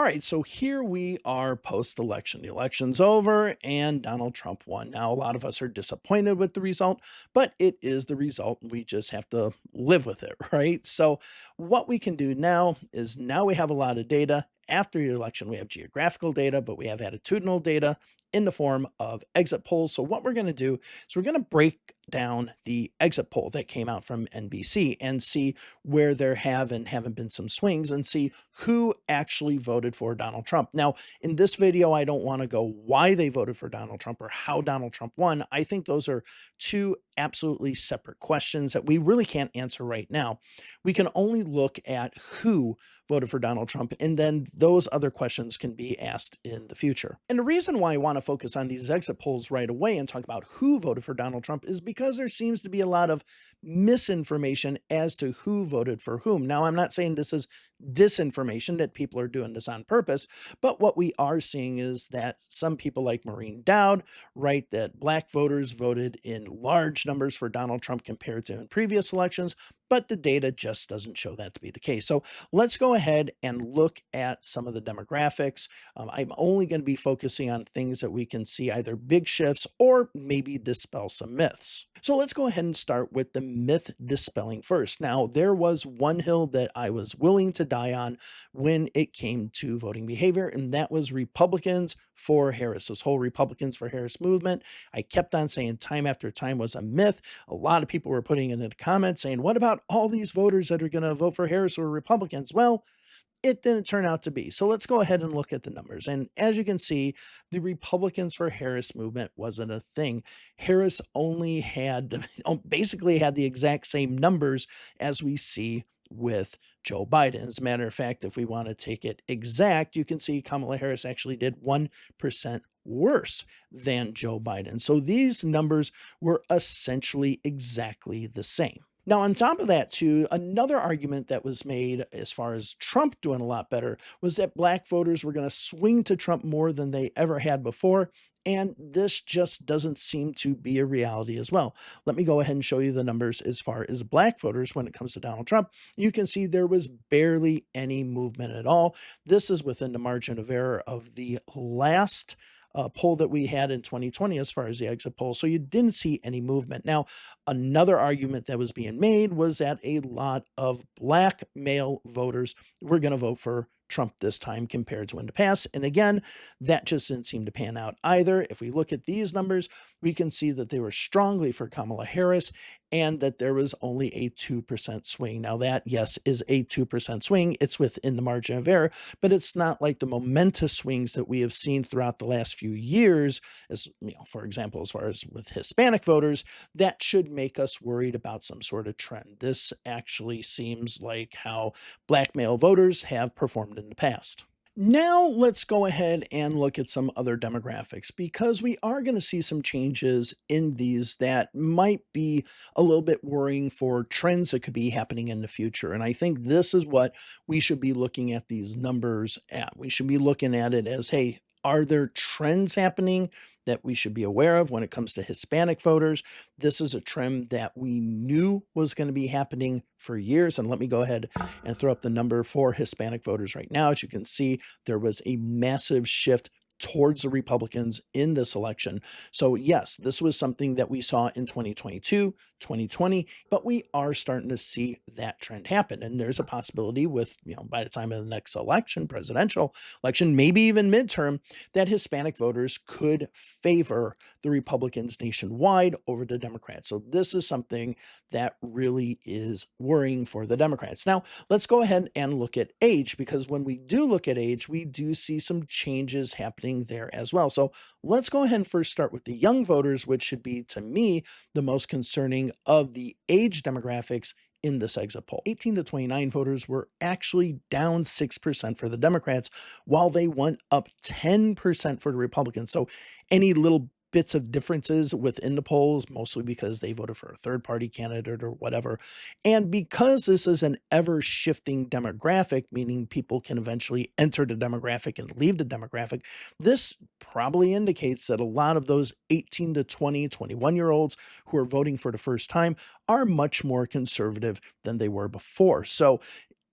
right, so here we are post-election. The election's over and Donald Trump won. Now, a lot of us are disappointed with the result, but it is the result. We just have to live with it, right? So, what we can do now is now we have a lot of data. After the election, we have geographical data, but we have attitudinal data in the form of exit polls. So, what we're going to do is we're going to break down the exit poll that came out from NBC and see where there have and haven't been some swings and see who actually voted for Donald Trump. Now, in this video, I don't want to go why they voted for Donald Trump or how Donald Trump won. I think those are two absolutely separate questions that we really can't answer right now. We can only look at who voted for Donald Trump, and then those other questions can be asked in the future. And the reason why I want to focus on these exit polls right away and talk about who voted for Donald Trump is because there seems to be a lot of misinformation as to who voted for whom. Now, I'm not saying this is disinformation, that people are doing this on purpose, but what we are seeing is that some people like Maureen Dowd write that black voters voted in large numbers for Donald Trump compared to in previous elections, but the data just doesn't show that to be the case. So let's go ahead and look at some of the demographics. I'm only going to be focusing on things that we can see either big shifts or maybe dispel some myths. So let's go ahead and start with the myth dispelling first. Now, there was one hill that I was willing to die on when it came to voting behavior, and that was Republicans for Harris. This whole Republicans for Harris movement, I kept on saying time after time was a myth. A lot of people were putting in the comments saying, what about all these voters that are going to vote for Harris or Republicans? Well, it didn't turn out to be. So let's go ahead and look at the numbers. And as you can see, the Republicans for Harris movement wasn't a thing. Harris only had basically had the exact same numbers as we see with Joe Biden. As a matter of fact, if we want to take it exact, you can see Kamala Harris actually did 1% worse than Joe Biden. So these numbers were essentially exactly the same. Now, on top of that, too, another argument that was made as far as Trump doing a lot better was that black voters were going to swing to Trump more than they ever had before. And this just doesn't seem to be a reality as well. Let me go ahead and show you the numbers as far as black voters when it comes to Donald Trump. You can see there was barely any movement at all. This is within the margin of error of the last poll that we had in 2020 as far as the exit poll. So you didn't see any movement. Now, another argument that was being made was that a lot of black male voters were going to vote for Trump this time compared to in the past. And again, that just didn't seem to pan out either. If we look at these numbers, we can see that they were strongly for Kamala Harris and that there was only a 2% swing. Now that, yes, is a 2% swing. It's within the margin of error, but it's not like the momentous swings that we have seen throughout the last few years, as you know, for example, as far as with Hispanic voters, that should make us worried about some sort of trend. This actually seems like how black male voters have performed in the past. Now let's go ahead and look at some other demographics because we are going to see some changes in these that might be a little bit worrying for trends that could be happening in the future. And I think this is what we should be looking at these numbers at. We should be looking at it as, hey, are there trends happening that we should be aware of when it comes to Hispanic voters? This is a trend that we knew was going to be happening for years. And let me go ahead and throw up the number for Hispanic voters right now. As you can see, there was a massive shift towards the Republicans in this election. So yes, this was something that we saw in 2022, 2020, but we are starting to see that trend happen. And there's a possibility with, by the time of the next election, presidential election, maybe even midterm, that Hispanic voters could favor the Republicans nationwide over the Democrats. So this is something that really is worrying for the Democrats. Now, let's go ahead and look at age, because when we do look at age, we do see some changes happening there as well. So let's go ahead and first start with the young voters, which should be, to me, the most concerning of the age demographics in this exit poll. 18 to 29 voters were actually down 6% for the Democrats, while they went up 10% for the Republicans. So any little bits of differences within the polls, mostly because they voted for a third-party candidate or whatever. And because this is an ever-shifting demographic, meaning people can eventually enter the demographic and leave the demographic, this probably indicates that a lot of those 18 to 20, 21-year-olds who are voting for the first time are much more conservative than they were before. So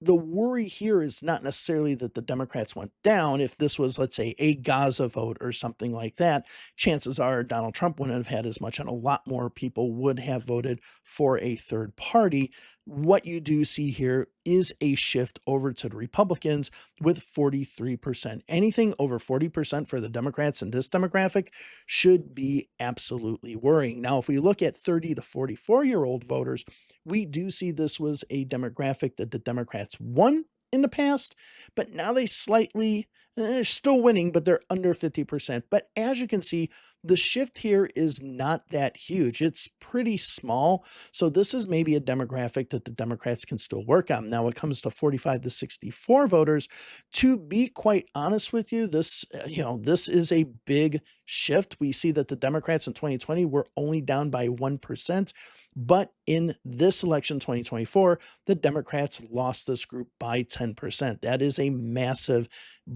the worry here is not necessarily that the Democrats went down. If this was, let's say, a Gaza vote or something like that, chances are Donald Trump wouldn't have had as much, and a lot more people would have voted for a third party. What you do see here is a shift over to the Republicans with 43%. Anything over 40% for the Democrats in this demographic should be absolutely worrying. Now, if we look at 30 to 44-year-old voters, we do see this was a demographic that the Democrats won in the past, but now they're still winning, but they're under 50%. But as you can see, the shift here is not that huge. It's pretty small. So this is maybe a demographic that the Democrats can still work on. Now, when it comes to 45 to 64 voters, to be quite honest with you, this is a big shift. We see that the Democrats in 2020 were only down by 1%. But in this election, 2024, the Democrats lost this group by 10%. That is a massive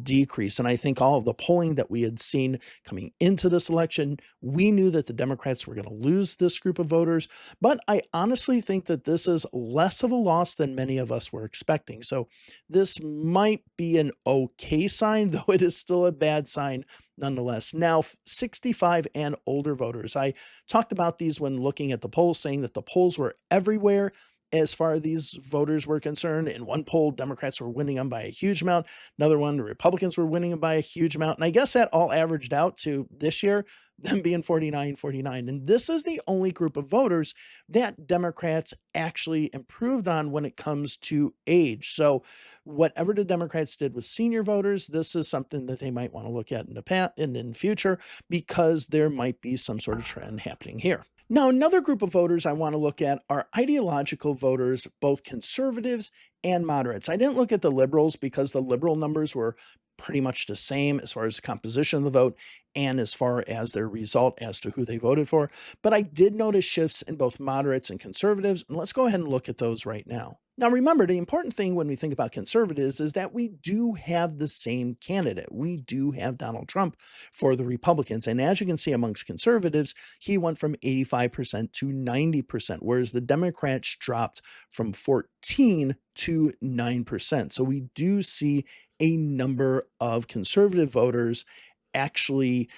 decrease. And I think all of the polling that we had seen coming into this election, we knew that the Democrats were going to lose this group of voters. But I honestly think that this is less of a loss than many of us were expecting. So this might be an okay sign, though it is still a bad sign nonetheless. Now, 65 and older voters. I talked about these when looking at the polls, saying that the polls were everywhere as far as these voters were concerned. In one poll, Democrats were winning them by a huge amount. Another one, the Republicans were winning them by a huge amount. And I guess that all averaged out to this year, them being 49-49. And this is the only group of voters that Democrats actually improved on when it comes to age. So whatever the Democrats did with senior voters, this is something that they might want to look at in the future, because there might be some sort of trend happening here. Now, another group of voters I want to look at are ideological voters, both conservatives and moderates. I didn't look at the liberals because the liberal numbers were pretty much the same as far as the composition of the vote and as far as their result as to who they voted for. But I did notice shifts in both moderates and conservatives, and let's go ahead and look at those right now. Now, remember, the important thing when we think about conservatives is that we do have the same candidate. We do have Donald Trump for the Republicans. And as you can see amongst conservatives, he went from 85% to 90%, whereas the Democrats dropped from 14 to 9%. So we do see a number of conservative voters actually,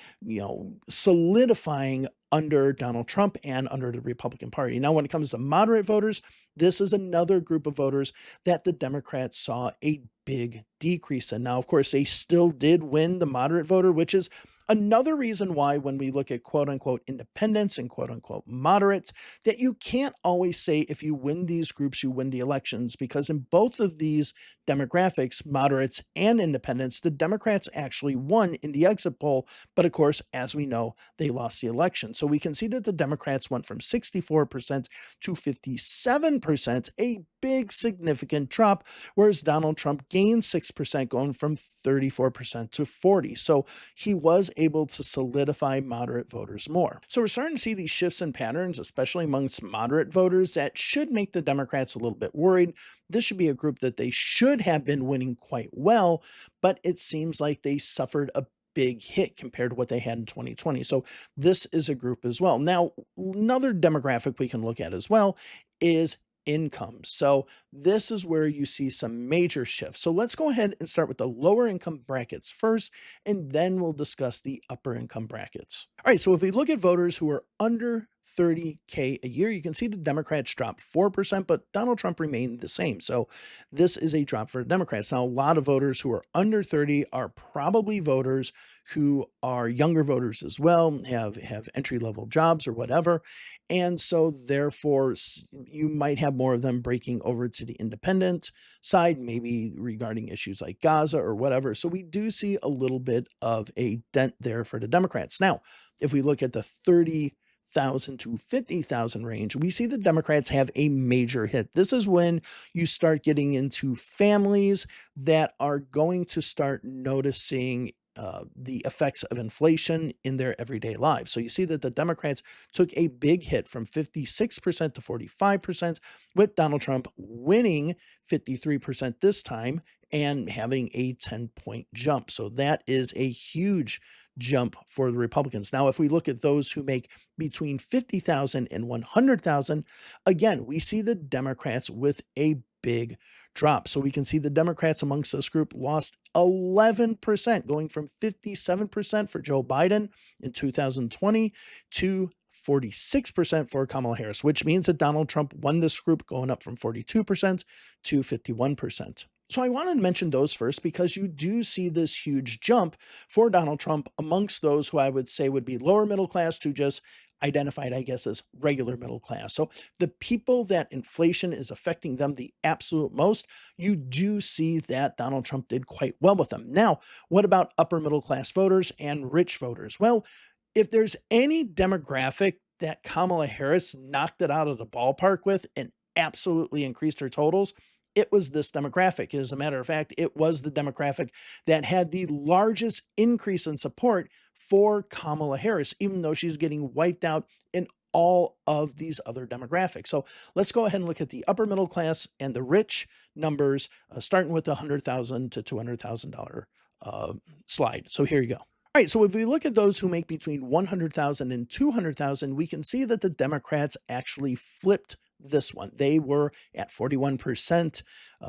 solidifying under Donald Trump and under the Republican Party. Now, when it comes to moderate voters, this is another group of voters that the Democrats saw a big decrease in. Now, of course, they still did win the moderate voter, which is another reason why when we look at quote unquote independents and quote unquote moderates, that you can't always say if you win these groups, you win the elections, because in both of these demographics, moderates and independents, the Democrats actually won in the exit poll. But of course, as we know, they lost the election. So we can see that the Democrats went from 64% to 57%, a big significant drop, whereas Donald Trump gained 6%, going from 34% to 40%. So he was able to solidify moderate voters more. So we're starting to see these shifts in patterns, especially amongst moderate voters, that should make the Democrats a little bit worried. This should be a group that they should have been winning quite well, but it seems like they suffered a big hit compared to what they had in 2020. So this is a group as well. Now, another demographic we can look at as well is income. So this is where you see some major shifts. So let's go ahead and start with the lower income brackets first, and then we'll discuss the upper income brackets. All right, so if we look at voters who are under 30K a year, you can see the Democrats dropped 4%, but Donald Trump remained the same. So this is a drop for the Democrats. Now, a lot of voters who are under 30 are probably voters who are younger voters as well, have entry-level jobs or whatever. And so therefore, you might have more of them breaking over to the independent side, maybe regarding issues like Gaza or whatever. So we do see a little bit of a dent there for the Democrats. Now, if we look at the 30,000 to 50,000 range, we see the Democrats have a major hit. This is when you start getting into families that are going to start noticing the effects of inflation in their everyday lives. So you see that the Democrats took a big hit from 56% to 45%, with Donald Trump winning 53% this time and having a 10-point jump. So that is a huge jump for the Republicans. Now, if we look at those who make between 50,000 and 100,000, again, we see the Democrats with a big drop. So we can see the Democrats amongst this group lost 11%, going from 57% for Joe Biden in 2020 to 46% for Kamala Harris, which means that Donald Trump won this group, going up from 42% to 51%. So I wanted to mention those first because you do see this huge jump for Donald Trump amongst those who I would say would be lower middle class to just identified, I guess, as regular middle class. So the people that inflation is affecting them the absolute most, you do see that Donald Trump did quite well with them. Now, what about upper middle class voters and rich voters? Well, if there's any demographic that Kamala Harris knocked it out of the ballpark with and absolutely increased her totals, it was this demographic. As a matter of fact, it was the demographic that had the largest increase in support for Kamala Harris, even though she's getting wiped out in all of these other demographics. So let's go ahead and look at the upper middle class and the rich numbers, starting with the $100,000 to $200,000 slide. So here you go. All right, so if we look at those who make between 100,000 and 200,000, we can see that the Democrats actually flipped this one. They were at 41%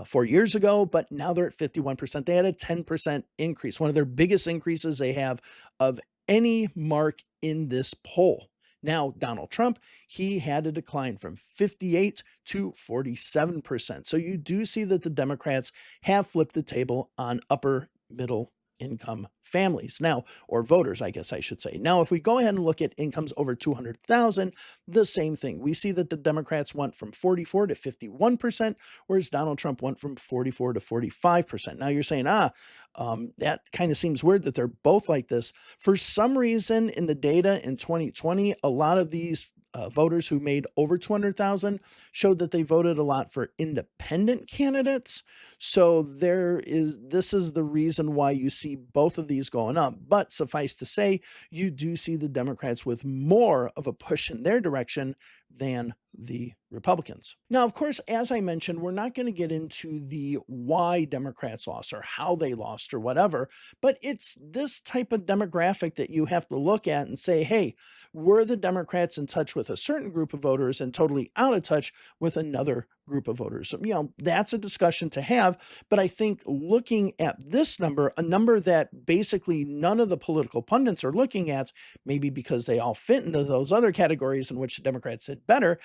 4 years ago, but now they're at 51%. They had a 10% increase, one of their biggest increases they have of any mark in this poll. Now, Donald Trump, he had a decline from 58 to 47%. So you do see that the Democrats have flipped the table on upper middle income families now, or voters, I guess I should say. Now, if we go ahead and look at incomes over 200,000, the same thing. We see that the Democrats went from 44 to 51%, whereas Donald Trump went from 44 to 45%. Now you're saying, that kind of seems weird that they're both like this. For some reason in the data in 2020, a lot of these voters who made over 200,000 showed that they voted a lot for independent candidates. So this is the reason why you see both of these going up. But suffice to say, you do see the Democrats with more of a push in their direction than the Republicans. Now, of course, as I mentioned, we're not going to get into the why Democrats lost or how they lost or whatever, but it's this type of demographic that you have to look at and say, hey, were the Democrats in touch with a certain group of voters and totally out of touch with another group of voters? So, that's a discussion to have, but I think looking at this number, a number that basically none of the political pundits are looking at, maybe because they all fit into those other categories in which the Democrats did better,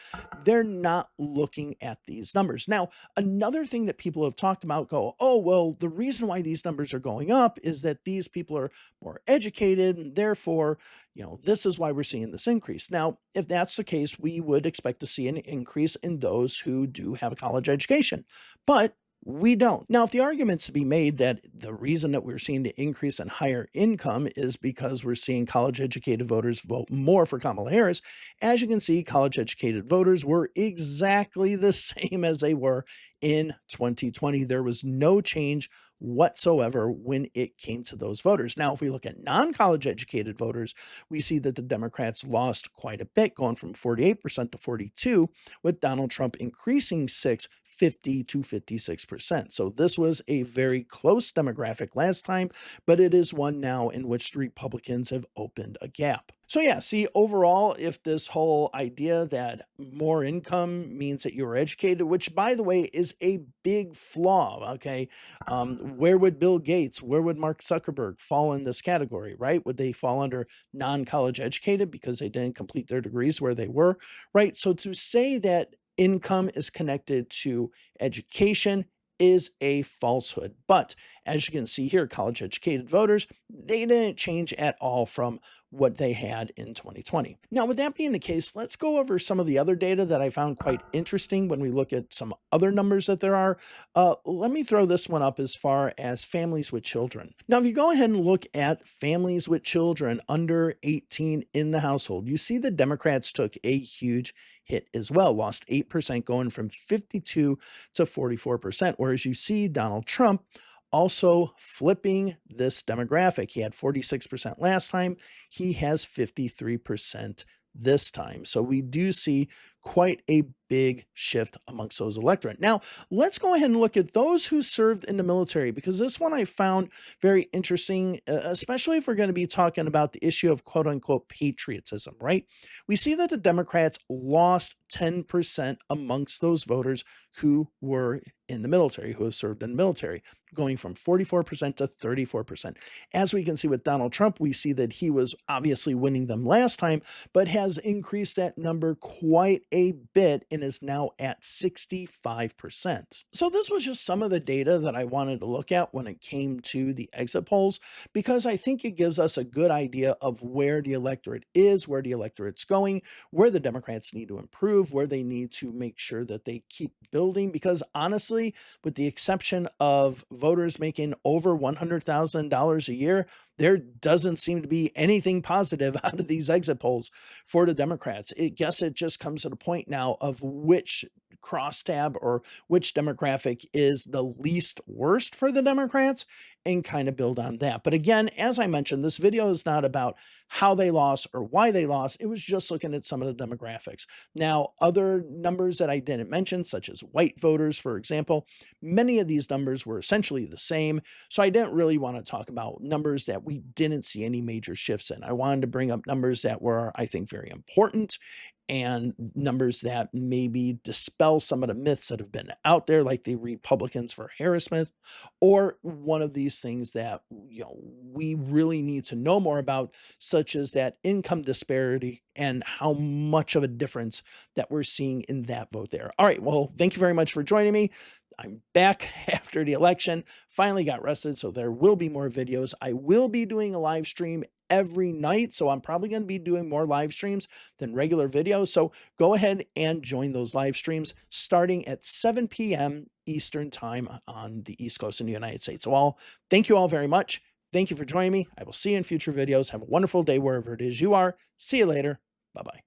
they're not looking at these numbers. Now, another thing that people have talked about oh, well, the reason why these numbers are going up is that these people are more educated, and therefore, this is why we're seeing this increase. Now, if that's the case, we would expect to see an increase in those who do have a college education, but we don't. Now, if the argument's to be made that the reason that we're seeing the increase in higher income is because we're seeing college-educated voters vote more for Kamala Harris, as you can see, college-educated voters were exactly the same as they were in 2020. There was no change whatsoever when it came to those voters. Now, if we look at non-college educated voters, we see that the Democrats lost quite a bit, going from 48% to 42%, with Donald Trump increasing 50 to 56%. So this was a very close demographic last time, but it is one now in which the Republicans have opened a gap. So yeah, see, overall, if this whole idea that more income means that you're educated, which by the way is a big flaw, okay? Where would Bill Gates, where would Mark Zuckerberg fall in this category, right? Would they fall under non-college educated because they didn't complete their degrees where they were, right? So to say that income is connected to education is a falsehood. But as you can see here, college educated voters, they didn't change at all from what they had in 2020. Now, with that being the case, let's go over some of the other data that I found quite interesting when we look at some other numbers that there are. Let me throw this one up as far as families with children. Now, if you go ahead and look at families with children under 18 in the household, you see the Democrats took a huge hit as well, lost 8%, going from 52 to 44%, whereas you see Donald Trump also flipping this demographic. He had 46% last time. He has 53% this time. So we do see quite a big shift amongst those electorate. Now, let's go ahead and look at those who served in the military, because this one I found very interesting, especially if we're going to be talking about the issue of quote unquote patriotism, right? We see that the Democrats lost 10% amongst those voters who were in the military, who have served in the military, going from 44% to 34%. As we can see with Donald Trump, we see that he was obviously winning them last time, but has increased that number quite a bit and is now at 65%. So this was just some of the data that I wanted to look at when it came to the exit polls, because I think it gives us a good idea of where the electorate is, where the electorate's going, where the Democrats need to improve, where they need to make sure that they keep building. Because honestly, with the exception of voters making over $100,000 a year, there doesn't seem to be anything positive out of these exit polls for the Democrats. I guess it just comes to the point now of which crosstab or which demographic is the least worst for the Democrats, and kind of build on that. But again, as I mentioned, this video is not about how they lost or why they lost. It was just looking at some of the demographics. Now, other numbers that I didn't mention, such as white voters, for example, many of these numbers were essentially the same. So I didn't really want to talk about numbers that we didn't see any major shifts in. I wanted to bring up numbers that were, I think, very important, and numbers that maybe dispel some of the myths that have been out there, like the Republicans for harassment, or one of these things that we really need to know more about, such as that income disparity and how much of a difference that we're seeing in that vote there. All right, well, thank you very much for joining me. I'm back after the election, finally got rested, so there will be more videos. I will be doing a live stream every night, so I'm probably going to be doing more live streams than regular videos. So go ahead and join those live streams starting at 7 p.m. Eastern time on the East Coast in the United States. So thank you all very much. Thank you for joining me. I will see you in future videos. Have a wonderful day wherever it is you are. See you later. Bye-bye.